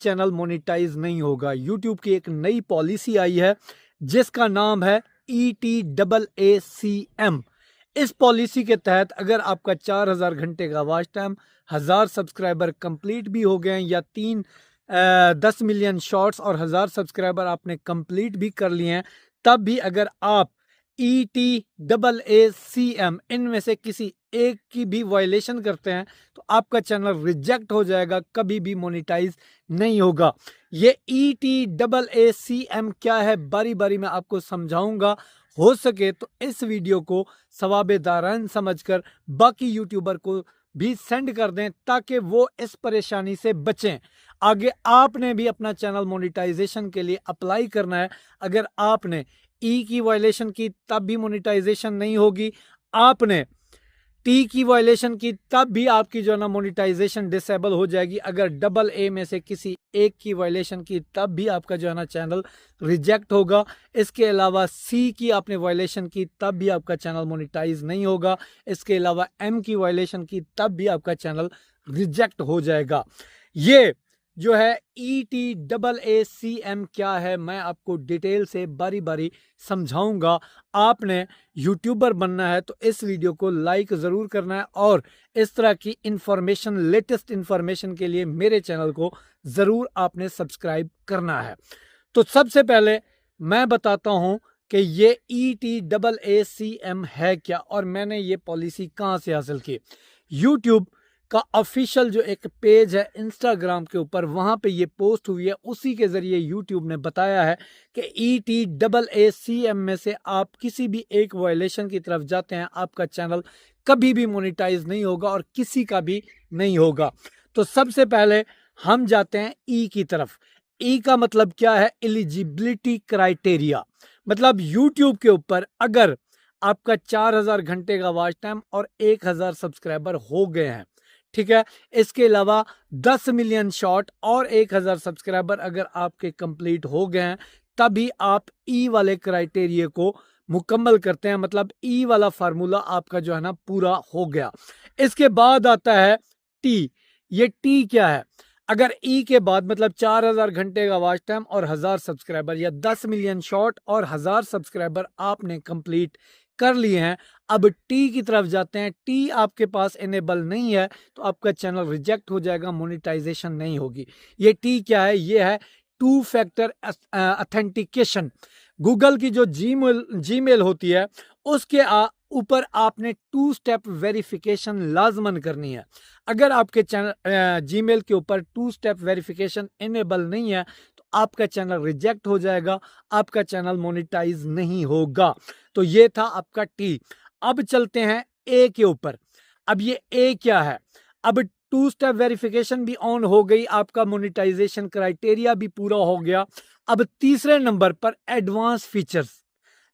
Channel monetise नहीं होगा। YouTube की एक नई पॉलिसी आई है जिसका नाम है ETAACM। इस पॉलिसी के तहत अगर आपका 4000 घंटे का वॉच टाइम, 1000 सब्सक्राइबर कंप्लीट भी हो गए या 10 मिलियन शॉर्ट्स और 1000 सब्सक्राइबर आपने कंप्लीट भी कर लिए हैं, तब भी अगर आप ETAACM इनमें से किसी एक की भी वायलेशन करते हैं तो आपका चैनल रिजेक्ट हो जाएगा, कभी भी मोनेटाइज नहीं होगा। ये ETAACM क्या है बारी बारी मैं आपको समझाऊंगा। हो सके तो इस वीडियो को सवाबेदारान समझकर बाकी यूट्यूबर को भी सेंड कर दें ताकि वो इस परेशानी से बचें। आगे आपने भी अपना चैनल मोनेटाइजेशन के लिए अप्लाई करना है। अगर आपने की वायलेशन की तब भी मोनेटाइजेशन नहीं होगी, आपने टी की वायलेशन की तब भी आपकी जो है ना मोनेटाइजेशन डिसेबल हो जाएगी। अगर AA में से किसी एक की वायलेशन की तब भी आपका जो है ना चैनल रिजेक्ट होगा। इसके अलावा C की आपने वायलेशन की तब भी आपका चैनल मोनेटाइज नहीं होगा। इसके अलावा M की वायलेशन की तब भी आपका चैनल रिजेक्ट हो जाएगा। ये जो है ETAACM क्या है मैं आपको डिटेल से बारी बारी समझाऊंगा। आपने यूट्यूबर बनना है तो इस वीडियो को लाइक ज़रूर करना है और इस तरह की इंफॉर्मेशन, लेटेस्ट इंफॉर्मेशन के लिए मेरे चैनल को ज़रूर आपने सब्सक्राइब करना है। तो सबसे पहले मैं बताता हूं कि ये ETAACM है क्या और मैंने ये पॉलिसी कहां से हासिल की। यूट्यूब का ऑफिशियल जो एक पेज है इंस्टाग्राम के ऊपर, वहां पे ये पोस्ट हुई है, उसी के जरिए यूट्यूब ने बताया है कि ETAACM में से आप किसी भी एक वायलेशन की तरफ जाते हैं, आपका चैनल कभी भी मोनेटाइज नहीं होगा और किसी का भी नहीं होगा। तो सबसे पहले हम जाते हैं ई की तरफ। ई का मतलब क्या है? Eligibility criteria. मतलब यूट्यूब के ऊपर अगर आपका 4000 घंटे का वॉच टाइम और 1000 सब्सक्राइबर हो गए हैं, ठीक है, इसके अलावा 10 मिलियन शॉर्ट और 1000 सब्सक्राइबर अगर आपके कंप्लीट हो गए हैं, तभी आप ई वाले क्राइटेरिया को मुकम्मल करते हैं। मतलब ई वाला फार्मूला आपका जो है ना पूरा हो गया। इसके बाद आता है टी। ये टी क्या है? अगर ई के बाद मतलब 4000 घंटे का वॉच टाइम और 1000 सब्सक्राइबर या 10 मिलियन शॉर्ट और 1000 सब्सक्राइबर आपने कंप्लीट कर लिए हैं, अब टी की तरफ जाते हैं। टी आपके पास इनेबल नहीं है तो आपका चैनल रिजेक्ट हो जाएगा, मोनेटाइजेशन नहीं होगी। ये टी क्या है? ये है 2 फैक्टर ऑथेंटिकेशन। गूगल की जो जीमेल होती है उसके ऊपर आपने 2 स्टेप वेरिफिकेशन लाजमन करनी है। अगर आपके चैनल जीमेल के ऊपर 2 स्टेप वेरिफिकेशन इनेबल नहीं है तो आपका चैनल रिजेक्ट हो जाएगा, आपका चैनल मोनेटाइज नहीं होगा। तो ये था आपका टी। अब चलते हैं ए के ऊपर। अब ये ए क्या है? अब 2 स्टेप वेरिफिकेशन भी ऑन हो गई, आपका मोनेटाइजेशन क्राइटेरिया भी पूरा हो गया। अब तीसरे नंबर पर एडवांस फीचर्स।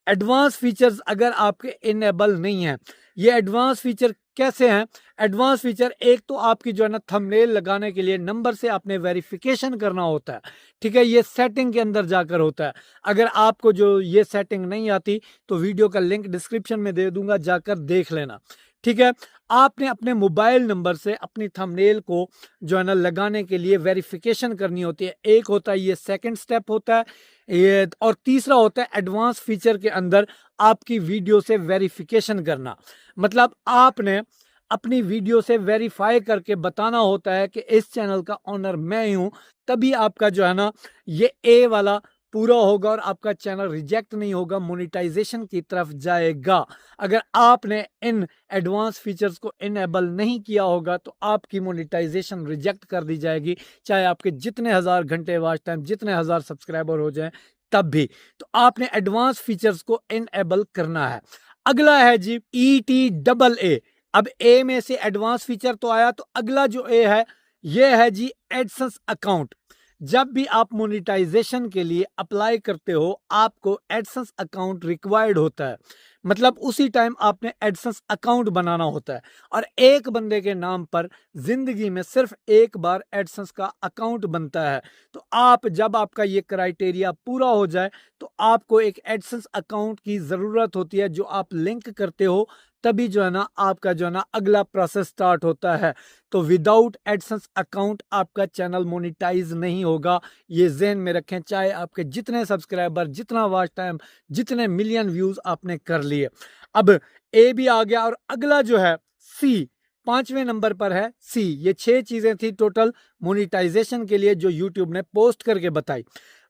एडवांस फीचर्स अगर आपके इनेबल नहीं है, ये एडवांस फीचर कैसे हैं? एडवांस फीचर एक तो आपकी जो है ना थंबनेल लगाने के लिए नंबर से आपने वेरिफिकेशन करना होता है, ठीक है, ये सेटिंग के अंदर जाकर होता है। अगर आपको जो ये सेटिंग नहीं आती तो वीडियो का लिंक डिस्क्रिप्शन में दे दूंगा, जाकर देख लेना, ठीक है। आपने अपने मोबाइल नंबर से अपनी थंबनेल को जो है ना लगाने के लिए वेरिफिकेशन करनी होती है। एक होता है ये सेकंड स्टेप होता है ये, और तीसरा होता है एडवांस फीचर के अंदर आपकी वीडियो से वेरिफिकेशन करना। मतलब आपने अपनी वीडियो से वेरीफाई करके बताना होता है कि इस चैनल का ओनर मैं ही हूं, तभी आपका जो है ना ये ए वाला पूरा होगा और आपका चैनल रिजेक्ट नहीं होगा, मोनेटाइजेशन की तरफ जाएगा। अगर आपने इन एडवांस फीचर्स को इनेबल नहीं किया होगा तो आपकी मोनेटाइजेशन रिजेक्ट कर दी जाएगी, चाहे आपके जितने 1000 घंटे वॉच टाइम, जितने 1000 सब्सक्राइबर हो जाएं तब भी। तो आपने एडवांस फीचर्स को इनेबल करना है। अगला है जी ETAA। अब ए में से एडवांस फीचर तो आया, तो अगला जो ए है ये है जी एडसेंस अकाउंट। जब भी आप मोनेटाइजेशन के लिए अप्लाई करते हो आपको एडसेंस अकाउंट रिक्वायर्ड होता है। मतलब उसी टाइम आपने एडसेंस अकाउंट बनाना होता है और एक बंदे के नाम पर जिंदगी में सिर्फ एक बार एडसेंस का अकाउंट बनता है। तो आप जब आपका ये क्राइटेरिया पूरा हो जाए तो आपको एक एडसेंस अकाउंट की ज़रूरत होती है जो आप लिंक करते हो, तभी जो है ना आपका जो है ना अगला प्रोसेस स्टार्ट होता है। तो विदाउट एडसेंस अकाउंट आपका चैनल मोनेटाइज नहीं होगा, ये ज़हन में रखें। चाहे आपके जितने सब्सक्राइबर, जितना वॉच टाइम, जितने मिलियन व्यूज़ आपने कर लिए। अब ए भी आ गया और अगला जो है सी, 5वें नंबर पर है सी। ये 6 चीज़ें थी टोटल मोनेटाइजेशन के लिए जो यूट्यूब ने पोस्ट करके बताई।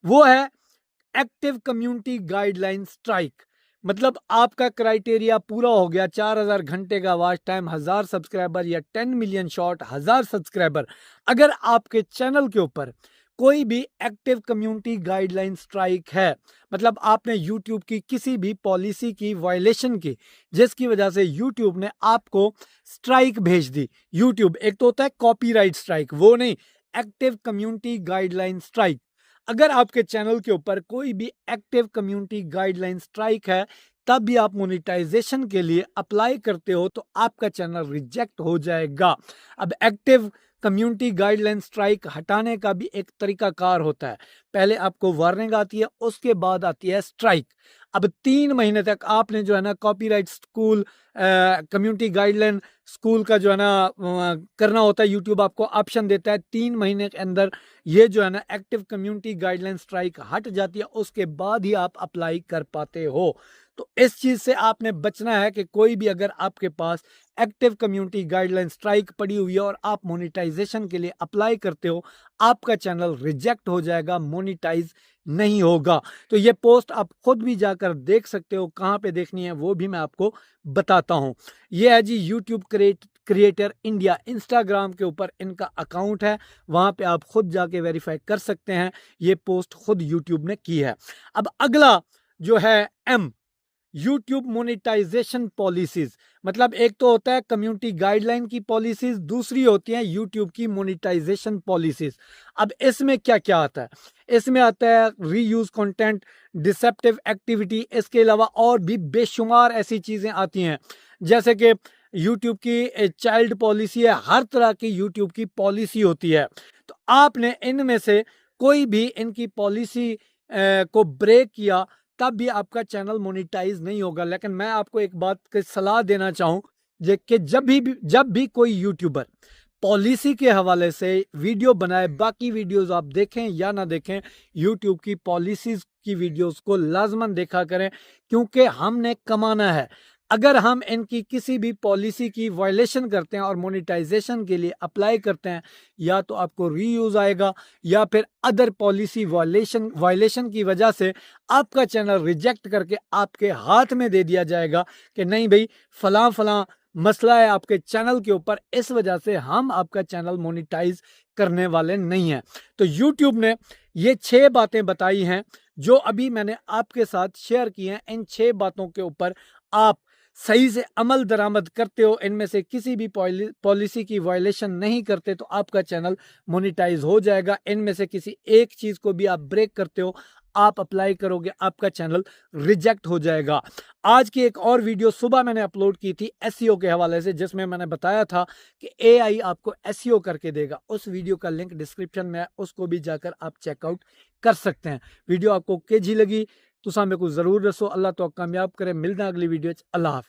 वो है एक्टिव कम्युनिटी गाइडलाइन स्ट्राइक। मतलब आपका क्राइटेरिया पूरा हो गया, 4000 घंटे का वॉच टाइम, 1000 सब्सक्राइबर या 10 मिलियन शॉट, 1000 सब्सक्राइबर। अगर आपके चैनल के ऊपर कोई भी एक्टिव कम्युनिटी गाइडलाइन स्ट्राइक है, मतलब आपने यूट्यूब की किसी भी पॉलिसी की वायलेशन की, जिसकी वजह से यूट्यूब ने आपको स्ट्राइक भेज दी। यूट्यूब, एक तो होता है कॉपीराइट स्ट्राइक, वो नहीं, एक्टिव कम्युनिटी गाइडलाइन स्ट्राइक। अगर आपके चैनल के ऊपर कोई भी एक्टिव कम्युनिटी गाइडलाइन स्ट्राइक है, तब भी आप मोनेटाइजेशन के लिए अप्लाई करते हो तो आपका चैनल रिजेक्ट हो जाएगा। अब एक्टिव कम्युनिटी गाइडलाइन स्ट्राइक हटाने का भी एक तरीकाकार होता है। पहले आपको वार्निंग आती है, उसके बाद आती है स्ट्राइक। अब 3 महीने तक आपने जो है ना copyright school, community guideline school का जो है ना करना होता है। यूट्यूब आपको ऑप्शन देता है 3 महीने के अंदर ये जो है ना एक्टिव कम्युनिटी गाइडलाइन स्ट्राइक हट जाती है, उसके बाद ही आप अप्लाई कर पाते हो। तो इस चीज़ से आपने बचना है कि कोई भी अगर आपके पास एक्टिव कम्युनिटी गाइडलाइन स्ट्राइक पड़ी हुई है और आप मोनेटाइजेशन के लिए अप्लाई करते हो, आपका चैनल रिजेक्ट हो जाएगा, मोनेटाइज नहीं होगा। तो ये पोस्ट आप खुद भी जाकर देख सकते हो, कहाँ पे देखनी है वो भी मैं आपको बताता हूँ। ये है जी यूट्यूब क्रिएटर इंडिया, इंस्टाग्राम के ऊपर इनका अकाउंट है, वहाँ पे आप खुद जाके वेरीफाई कर सकते हैं। ये पोस्ट खुद यूट्यूब ने की है। अब अगला जो है एम, यूट्यूब मोनेटाइजेशन पॉलिसीज। मतलब एक तो होता है कम्युनिटी गाइडलाइन की पॉलिसीज, दूसरी होती है यूट्यूब की मोनेटाइजेशन पॉलिसीज। अब इसमें क्या क्या आता है? इसमें आता है रीयूज कंटेंट, डिसेप्टिव एक्टिविटी, इसके अलावा और भी बेशुमार ऐसी चीज़ें आती हैं। जैसे कि यूट्यूब की चाइल्ड पॉलिसी है, हर तरह की यूट्यूब की पॉलिसी होती है। तो आपने इनमें से कोई भी इनकी पॉलिसी को ब्रेक किया, तब भी आपका चैनल मोनेटाइज नहीं होगा। लेकिन मैं आपको एक बात की सलाह देना चाहूँ कि जब भी कोई यूट्यूबर पॉलिसी के हवाले से वीडियो बनाए, बाकी वीडियोस आप देखें या ना देखें, यूट्यूब की पॉलिसीज की वीडियोस को लाजमन देखा करें, क्योंकि हमने कमाना है। अगर हम इनकी किसी भी पॉलिसी की वायलेशन करते हैं और मोनेटाइजेशन के लिए अप्लाई करते हैं, या तो आपको रीयूज आएगा या फिर अदर पॉलिसी वायलेशन की वजह से आपका चैनल रिजेक्ट करके आपके हाथ में दे दिया जाएगा कि नहीं भाई, फलां फलां मसला है आपके चैनल के ऊपर, इस वजह से हम आपका चैनल मोनेटाइज करने वाले नहीं हैं। तो यूट्यूब ने ये 6 बातें बताई हैं जो अभी मैंने आपके साथ शेयर की हैं। इन 6 बातों के ऊपर आप सही से अमल दरामद करते हो, इनमें से किसी भी पॉलिसी की वायलेशन नहीं करते, तो आपका चैनल मोनेटाइज हो जाएगा। इनमें से किसी एक चीज़ को भी आप ब्रेक करते हो, आप अप्लाई करोगे, आपका चैनल रिजेक्ट हो जाएगा। आज की एक और वीडियो सुबह मैंने अपलोड की थी एसईओ के हवाले से, जिसमें मैंने बताया था कि एआई आपको एसईओ करके देगा। उस वीडियो का लिंक डिस्क्रिप्शन में है, उसको भी जाकर आप चेकआउट कर सकते हैं। वीडियो आपको केजी लगी तो सामने को जरूर रसो। अल्लाह तो कामयाब करे। मिलते हैं अगली वीडियो। अल्लाह हाफ़िज़।